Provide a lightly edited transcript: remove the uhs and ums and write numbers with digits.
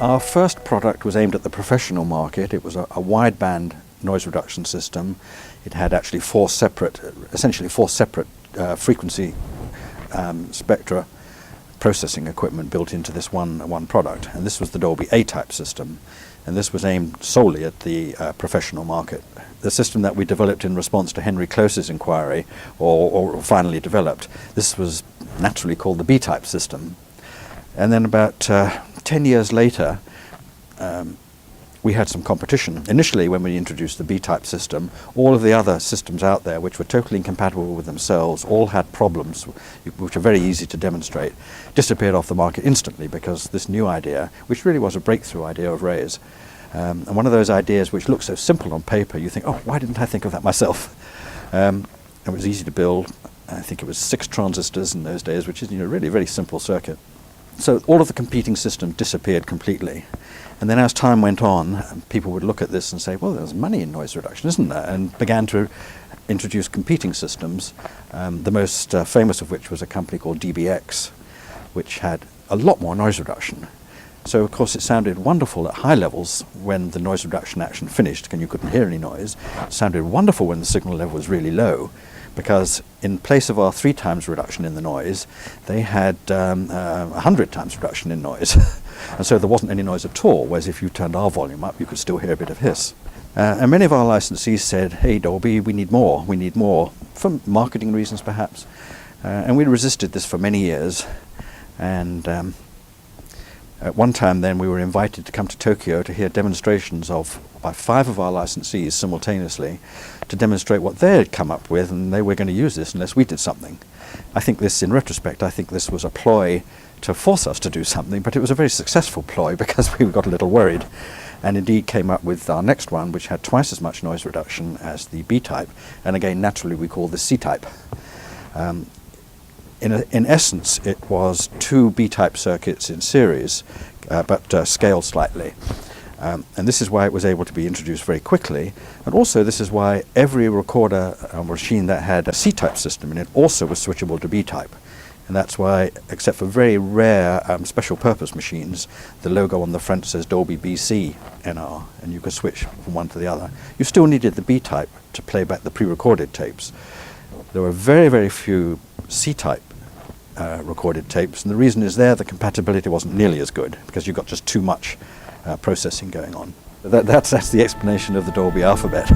Our first product was aimed at the professional market. It was a wideband noise reduction system. It had actually essentially four separate frequency spectra processing equipment built into this one product, and this was the Dolby A-type system, and this was aimed solely at the professional market. The system that we developed in response to Henry Close's inquiry, or finally developed, this was naturally called the B-type system. And then about 10 years later, we had some competition. Initially, when we introduced the B-type system, all of the other systems out there, which were totally incompatible with themselves, all had problems, which are very easy to demonstrate, disappeared off the market instantly because this new idea, which really was a breakthrough idea of Ray's, and one of those ideas which looks so simple on paper, you think, oh, why didn't I think of that myself? It was easy to build. I think it was 6 transistors in those days, which is really a very simple circuit. So all of the competing systems disappeared completely. And then as time went on, people would look at this and say, well, there's money in noise reduction, isn't there? And began to introduce competing systems, the most famous of which was a company called DBX, which had a lot more noise reduction. So, of course, it sounded wonderful at high levels when the noise reduction action finished and you couldn't hear any noise. It sounded wonderful when the signal level was really low, because in place of our 3 times reduction in the noise, they had 100 times reduction in noise. And so there wasn't any noise at all, whereas if you turned our volume up, you could still hear a bit of hiss. And many of our licensees said, hey, Dolby, we need more, for marketing reasons perhaps. And we resisted this for many years. And at one time then we were invited to come to Tokyo to hear demonstrations by 5 of our licensees simultaneously to demonstrate what they had come up with, and they were going to use this unless we did something. I think this, in retrospect, I think this was a ploy to force us to do something, but it was a very successful ploy because we got a little worried, and indeed came up with our next one, which had twice as much noise reduction as the B-type, and again, naturally, we call this C-type. In essence, it was 2 B-type circuits in series, but scaled slightly. And this is why it was able to be introduced very quickly. And also this is why every recorder machine that had a C-type system in it also was switchable to B-type. And that's why, except for very rare special purpose machines, the logo on the front says Dolby BC NR, and you could switch from one to the other. You still needed the B-type to play back the pre-recorded tapes. There were very, very few C-type recorded tapes, and the reason is the compatibility wasn't nearly as good because you got just too much processing going on. That's the explanation of the Dolby alphabet.